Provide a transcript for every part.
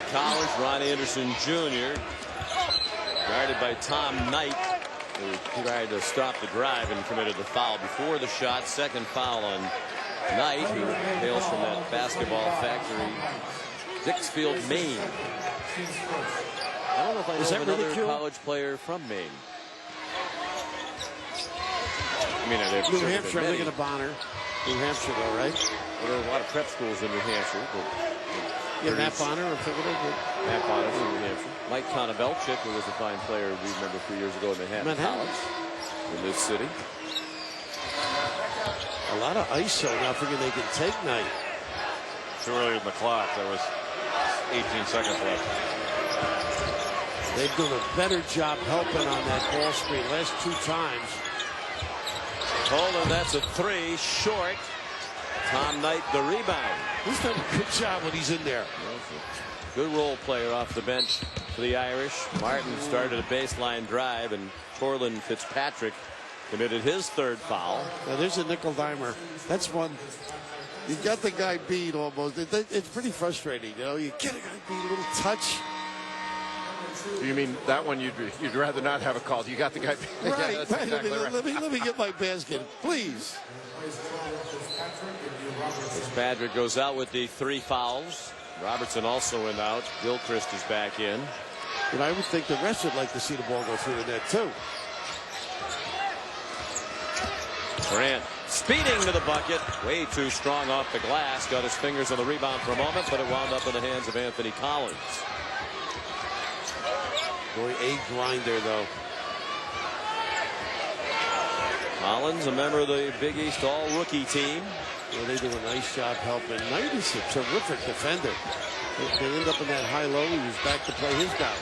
College, Ron Anderson Jr. guarded by Tom Knight, who tried to stop the drive and committed the foul before the shot. Second foul on Knight, who hails from that basketball factory, Dixfield, Maine. I don't know if I know of another college player from Maine. I mean, New Hampshire, I'm thinking of Bonner. New Hampshire, though, right? Well, there are a lot of prep schools in New Hampshire. Yeah, Matt Bonner, I'm thinking of. Matt Bonner from New Hampshire. Mike Konobelchik, who was a fine player we remember a few years ago in Manhattan College in this city. A lot of ISO now, thinking they can take Knight. Too early in the clock. There was 18 seconds left. They've done a better job helping on that ball screen last two times. Holden, that's a three, short. Tom Knight, the rebound. He's done a good job when he's in there. Good role player off the bench for the Irish. Martin started a baseline drive, and Torlin Fitzpatrick committed his third foul. Now there's a nickel dimer. That's one. You got the guy beat almost. It's pretty frustrating, you know. You get a guy beat, a little touch. You mean that one you'd rather not have a call? You got the guy. Right. Yeah, exactly right. Let me get my basket, please. Fitzpatrick goes out with the three fouls. Robertson also went out. Gilchrist is back in. And I would think the rest would like to see the ball go through the net too. Grant speeding to the bucket. Way too strong off the glass. Got his fingers on the rebound for a moment, but it wound up in the hands of Anthony Collins. Boy, a grinder, though. Collins, a member of the Big East All-Rookie team. Well, they do a nice job helping. Knight is a terrific defender. They end up in that high-low. He was back to play his guy.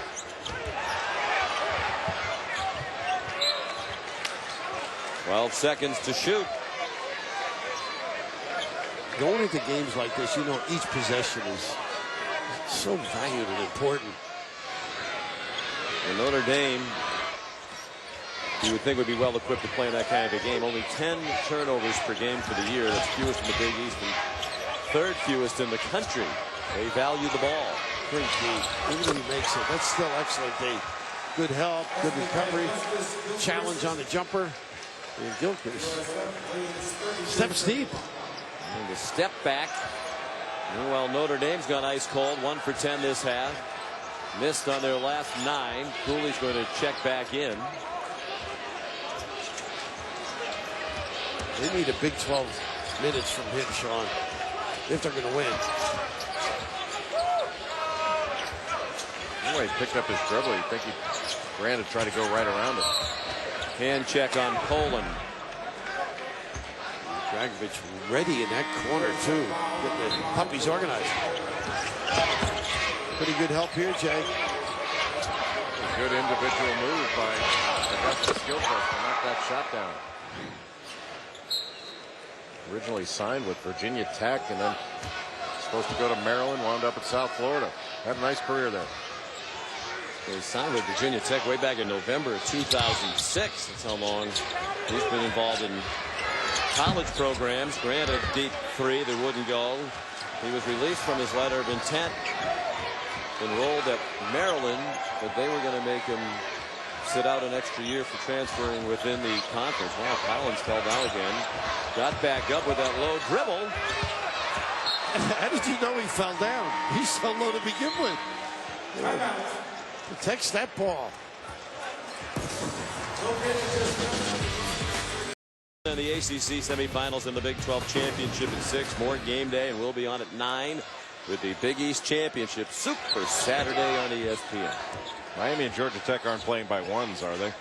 Well, 12 seconds to shoot. Going into games like this, you know, each possession is so valued and important. And Notre Dame, you would think, would be well equipped to play in that kind of a game. Only 10 turnovers per game for the year. That's fewest in the Big East and third fewest in the country. They value the ball. Great D. Even when he makes it, that's still excellent D. Good help, good recovery, challenge on the jumper. And Gilchrist steps deep. And the step back. Meanwhile, Notre Dame's gone ice cold. 1 for 10 this half. Missed on their last 9. Cooley's going to check back in. They need a big 12 minutes from him, Sean, if they're going to win. Oh, he picked up his dribble. You think Grant would try to go right around it. Hand check on Poland. Dragovic ready in that corner, too. Get the puppies organized. Pretty good help here, Jay. A good individual move by Augustus Gilchrist to knock that shot down. Originally signed with Virginia Tech and then supposed to go to Maryland, wound up at South Florida. Had a nice career there. He signed with Virginia Tech way back in November of 2006. That's how long he's been involved in college programs. Granted, deep three that wouldn't go. He was released from his letter of intent, enrolled at Maryland, but they were going to make him sit out an extra year for transferring within the conference. Wow, Collins fell down again. Got back up with that low dribble. How did you know he fell down? He's so low to begin with. Protects that ball. In the ACC semifinals and the Big 12 championship at 6. More game day, and we'll be on at 9 with the Big East championship Super Saturday on ESPN. Miami and Georgia Tech aren't playing by ones, are they?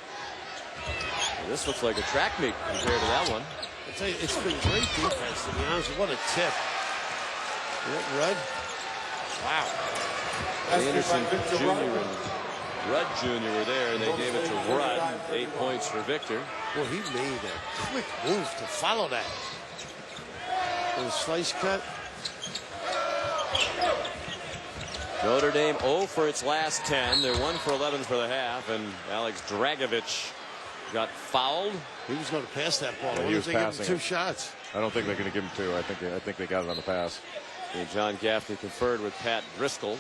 Well, this looks like a track meet compared to that one. I tell you, it's been great defense, to be honest. What a tip. Rudd. Wow. Anderson Jr. and Rudd Jr. were there, and they gave it to Rudd. 8 points for Victor. Well, he made a quick move to follow that. With a slice cut. Notre Dame 0 for its last 10. They're 1 for 11 for the half, and Alex Dragovic got fouled. He was going to pass that ball. Yeah, he was passing 2 shots. I don't think they're going to give him 2. I think they got it on the pass. And John Gaffney conferred with Pat Driscoll.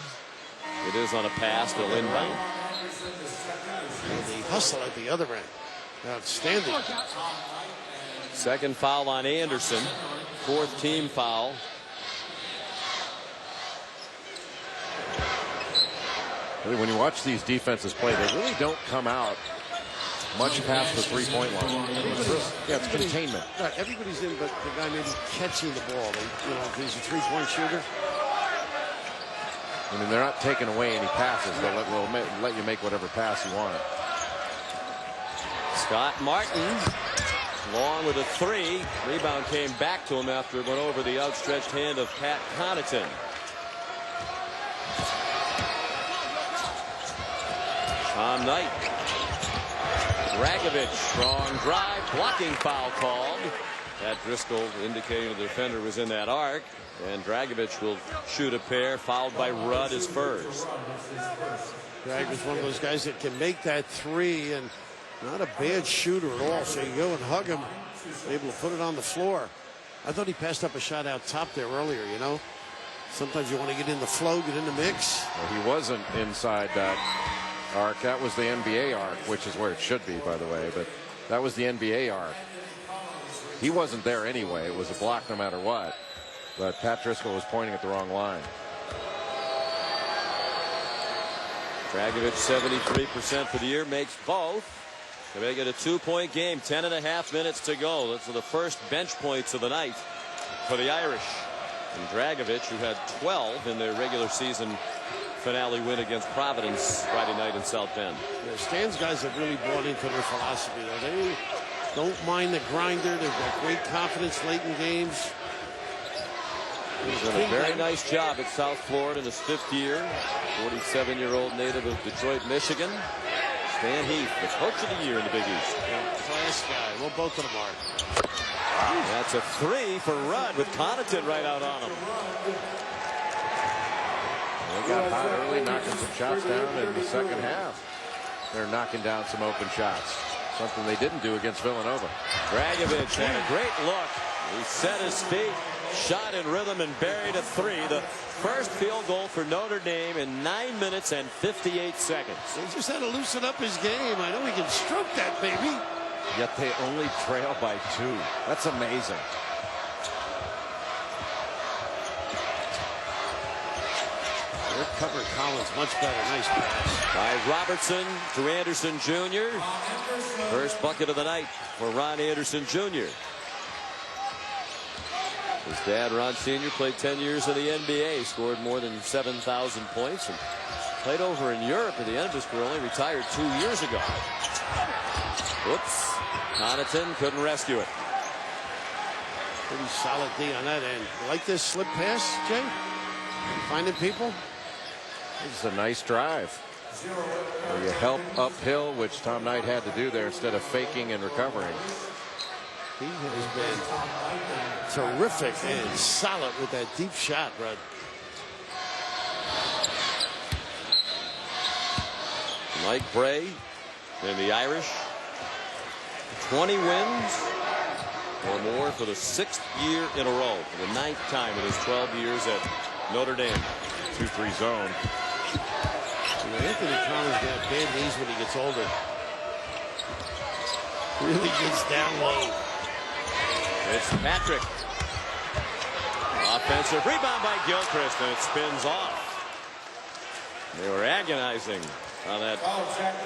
It is on a pass to inbound. And the hustle at the other end. Outstanding. Second foul on Anderson. Fourth team foul. Really, when you watch these defenses play, they really don't come out much past the three-point line. Yeah, it's containment. Right, everybody's in, but the guy maybe catching the ball. If he's a three-point shooter. I mean, they're not taking away any passes. They'll let you make whatever pass you want. Scott Martin, long with a three. Rebound came back to him after it went over the outstretched hand of Pat Connaughton. Tom Knight. Dragovic, strong drive, blocking foul called. Pat Driscoll indicating the defender was in that arc. And Dragovic will shoot a pair, fouled by Rudd his first. Drag's one of those guys that can make that three, and not a bad shooter at all. So you go and hug him, able to put it on the floor. I thought he passed up a shot out top there earlier, Sometimes you want to get in the flow, get in the mix. Well, he wasn't inside that arc. That was the NBA arc, which is where it should be, by the way. But that was the NBA arc. He wasn't there anyway. It was a block no matter what. But Pat Driscoll was pointing at the wrong line. Dragovic 73% for the year, makes both to make it a 2-point game. 10.5 minutes to go. Those are the first bench points of the night for the Irish. And Dragovic, who had 12 in their regular season finale win against Providence Friday night in South Bend. Yeah, Stan's guys have really bought into their philosophy. They don't mind the grinder. They've got great confidence late in games. He's done a very nice job at South Florida in his 5th year. 47-year-old native of Detroit, Michigan. Stan Heath, the coach of the year in the Big East. Class guy. Well, both of them are. That's a three for Rudd with Connaughton right out on him. They got hot early, knocking some shots down in the second half. They're knocking down some open shots. Something they didn't do against Villanova. Dragovic had a great look. He set his feet, shot in rhythm, and buried a three. The first field goal for Notre Dame in 9 minutes and 58 seconds. He just had to loosen up his game. I know he can stroke that baby. Yet they only trail by 2. That's amazing. They're covering Collins much better. Nice pass. By Robertson to Anderson Jr. First bucket of the night for Ron Anderson Jr. His dad, Ron Sr., played 10 years in the NBA, scored more than 7,000 points, and played over in Europe at the end of his career, only retired 2 years ago. Whoops. Connaughton couldn't rescue it. Pretty solid D on that end. You like this slip pass, Jay? Finding people? This is a nice drive. Where you help uphill, which Tom Knight had to do there instead of faking and recovering. He has been terrific and solid with that deep shot, Rudd. Mike Bray and the Irish. 20 wins or more for the 6th year in a row. For the 9th time in his 12 years at Notre Dame. 2-3 zone. Anthony Collins got bad knees when he gets older. Really gets down low. It's Patrick. Offensive rebound by Gilchrist, and it spins off. They were agonizing on that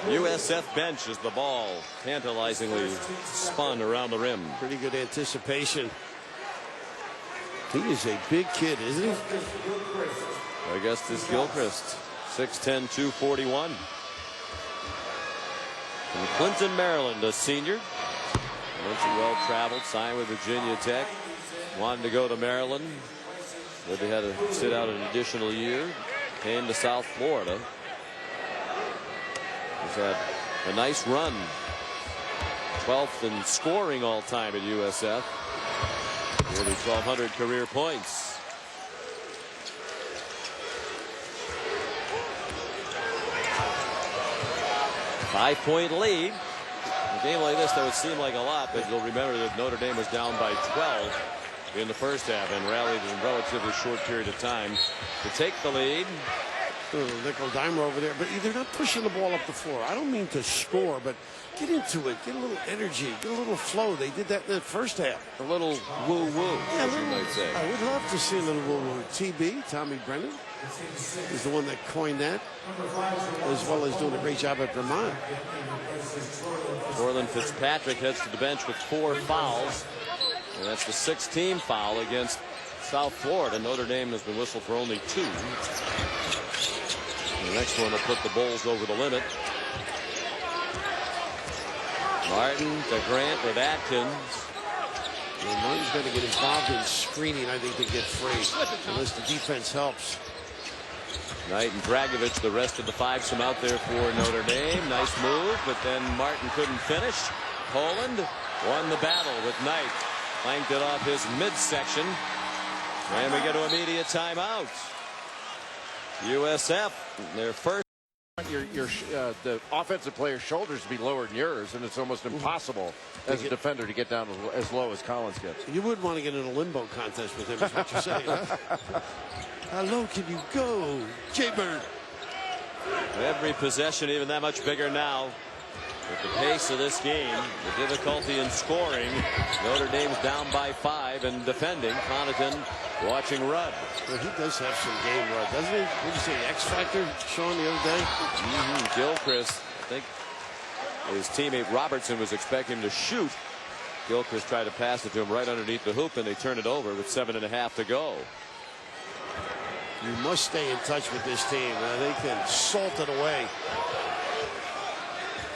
USF bench as the ball tantalizingly spun around the rim. Pretty good anticipation. He is a big kid, isn't he? Augustus Gilchrist, 6'10", 241. From Clinton, Maryland, a senior. Once well-traveled, signed with Virginia Tech. Wanted to go to Maryland, but they had to sit out an additional year. Came to South Florida. He's had a nice run. 12th in scoring all time at USF. Nearly 1,200 career points. Five-point lead. In a game like this, that would seem like a lot, but you'll remember that Notre Dame was down by 12 in the first half and rallied in a relatively short period of time to take the lead. nickel dimer over there, but they're not pushing the ball up the floor. I don't mean to score, but get into it, get a little energy, get a little flow. They did that in the first half. A little woo-woo, as you might say. I would love to see a little woo-woo. TB, Tommy Brennan, is the one that coined that, as well as doing a great job at Vermont. Orland Fitzpatrick heads to the bench with 4 fouls, and that's the 6th team foul against South Florida. Notre Dame has been whistled for only 2. The next one will put the Bulls over the limit. Martin to Grant with Atkins. Martin's going to get involved in screening, I think, to get free, unless the defense helps. Knight and Dragovich, the rest of the 5 come out there for Notre Dame. Nice move, but then Martin couldn't finish. Poland won the battle with Knight. Flanked it off his midsection. And we get to immediate timeout. USF, their first. The offensive player's shoulders to be lower than yours, and it's almost impossible as a defender to get down as low as Collins gets. You wouldn't want to get in a limbo contest with him, is what you're saying, huh? How low can you go, Jay-Bird? Every possession even that much bigger now. With the pace of this game, the difficulty in scoring, Notre Dame's down by 5 and defending. Connaughton watching Rudd. Well, he does have some game, Rudd, doesn't he? What did you say, X Factor, Sean, the other day? Gilchrist, I think his teammate Robertson was expecting him to shoot. Gilchrist tried to pass it to him right underneath the hoop, and they turned it over with 7.5 to go. You must stay in touch with this team. They can salt it away.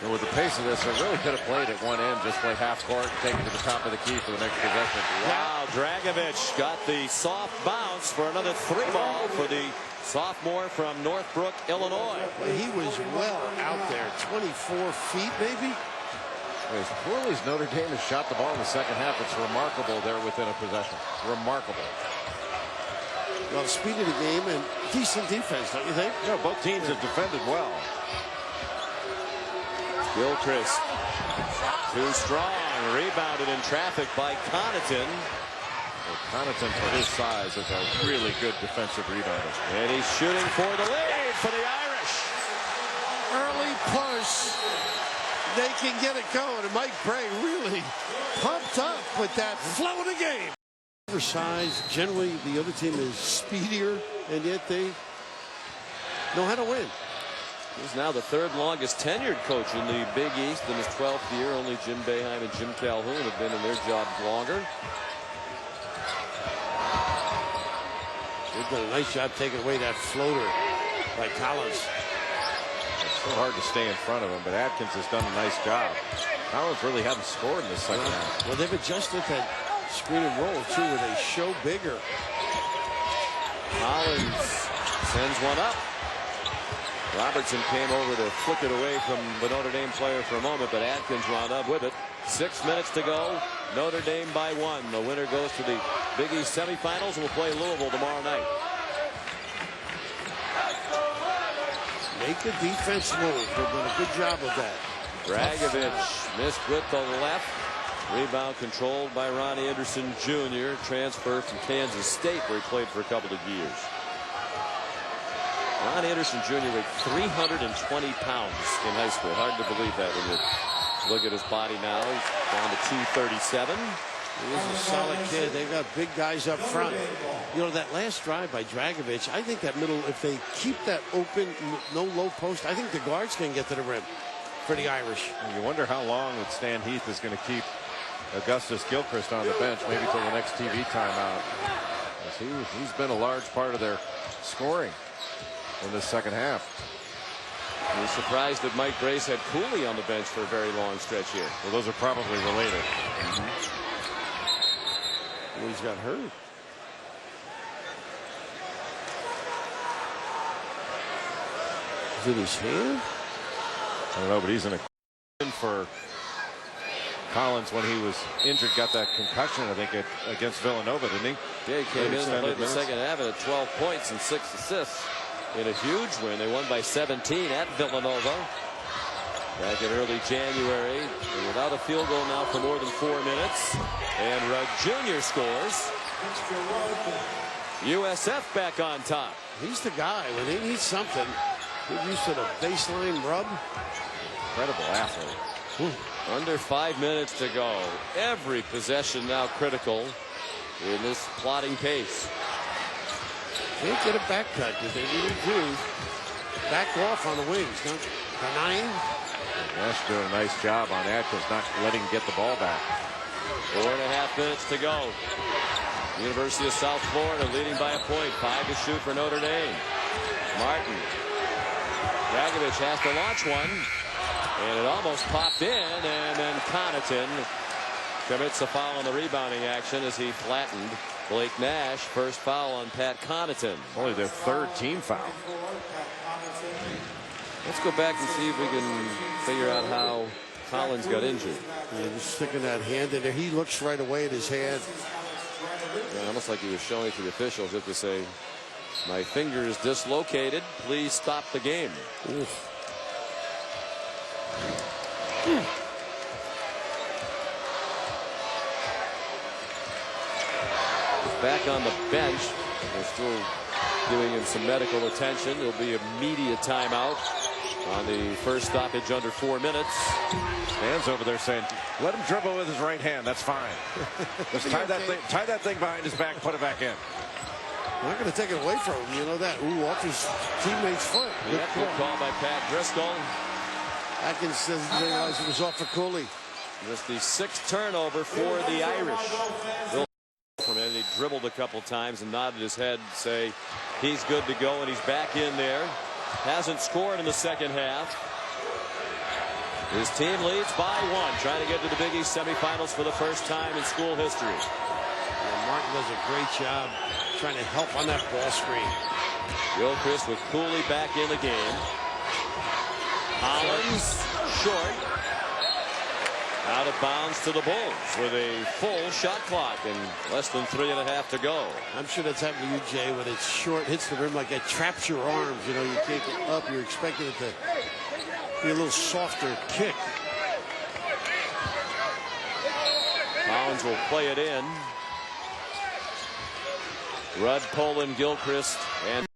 And with the pace of this, I really could have played at one end, just play half court, take it to the top of the key for the next possession. Wow, Dragovich got the soft bounce for another 3 ball for the sophomore from Northbrook, Illinois. He was well out there, 24 feet maybe. As poorly as Notre Dame has shot the ball in the second half, it's remarkable they're within a possession. Remarkable. Well, the speed of the game and decent defense, don't you think? No, both teams have defended well. Gilchrist, too strong, rebounded in traffic by Connaughton. Well, Connaughton, for his size, is a really good defensive rebounder. And he's shooting for the lead for the Irish. Early push. They can get it going, and Mike Bray really pumped up with that flow of the game. Oversized, generally the other team is speedier, and yet they know how to win. He's now the 3rd longest tenured coach in the Big East in his 12th year. Only Jim Boeheim and Jim Calhoun have been in their jobs longer. They've done a nice job taking away that floater by Collins. It's so hard to stay in front of him, but Atkins has done a nice job. Collins really hasn't scored in the second half. Well, they've adjusted that screen and roll, too, where they show bigger. Collins sends one up. Robertson came over to flick it away from the Notre Dame player for a moment, but Atkins wound up with it. 6 minutes to go. Notre Dame by 1. The winner goes to the Big East semifinals and will play Louisville tomorrow night. Make the defense move. They've done a good job of that. Dragovich missed with the left. Rebound controlled by Ronnie Anderson Jr. Transfer from Kansas State, where he played for a couple of years. Ron Anderson Jr. weighed 320 pounds in high school. Hard to believe that when you look at his body now. He's down to 237. He's a solid kid. They've got big guys up front. You know, that last drive by Dragovich, I think that middle, if they keep that open, no low post, I think the guards can get to the rim for the Irish. And you wonder how long that Stan Heath is going to keep Augustus Gilchrist on the bench, maybe till the next TV timeout. He's been a large part of their scoring in the second half. I was surprised that Mike Grace had Cooley on the bench for a very long stretch here. Well, those are probably related. Well, he's got hurt. Is it his hand? I don't know, but he's in a for Collins when he was injured, got that concussion, I think, against Villanova, didn't he? Yeah, he came in and played the second half at 12 points and 6 assists in a huge win. They won by 17 at Villanova back in early January. They're without a field goal now for more than 4 minutes. And Rudd Jr. scores. USF back on top. He's the guy. When they need something, get used to the baseline rub. Incredible athlete. Under 5 minutes to go. Every possession now critical in this plodding pace. Can't get a back cut because they really do. Back off on the wings. Denying. Nash doing a nice job on Atkins, not letting him get the ball back. 4.5 minutes to go. University of South Florida leading by a point. 5 to shoot for Notre Dame. Martin. Dragovich has to launch one. And it almost popped in. And then Connaughton commits a foul on the rebounding action as he flattened Blake Nash. First foul on Pat Connaughton. Only their third team foul. Let's go back and see if we can figure out how Collins got injured. Yeah, just sticking that hand in there. He looks right away at his hand. Yeah, almost like he was showing it to the officials just to say, my finger is dislocated. Please stop the game. Oof. Back on the bench. They're still giving him some medical attention. There'll be a media timeout on the first stoppage under 4 minutes. Stands over there saying, let him dribble with his right hand. That's fine. Just tie that thing behind his back, put it back in. They're not going to take it away from him. You know that. Ooh, off his teammate's foot. Good call by Pat Driscoll. Atkins doesn't realize it was off for Cooley. Just the 6th turnover for the Irish. Bill from it, he dribbled a couple times and nodded his head to say he's good to go, and he's back in there. Hasn't scored in the second half. His team leads by 1, trying to get to the Big East semifinals for the first time in school history. And Martin does a great job trying to help on that ball screen. Gilchrist with Cooley back in the game. Collins short. Out of bounds to the Bulls with a full shot clock and less than 3.5 to go. I'm sure that's happened to you, Jay, when it's short, hits the rim like that, traps your arms. You know, you can't get up. You're expecting it to be a little softer kick. Collins will play it in. Rudd, Poland, Gilchrist, and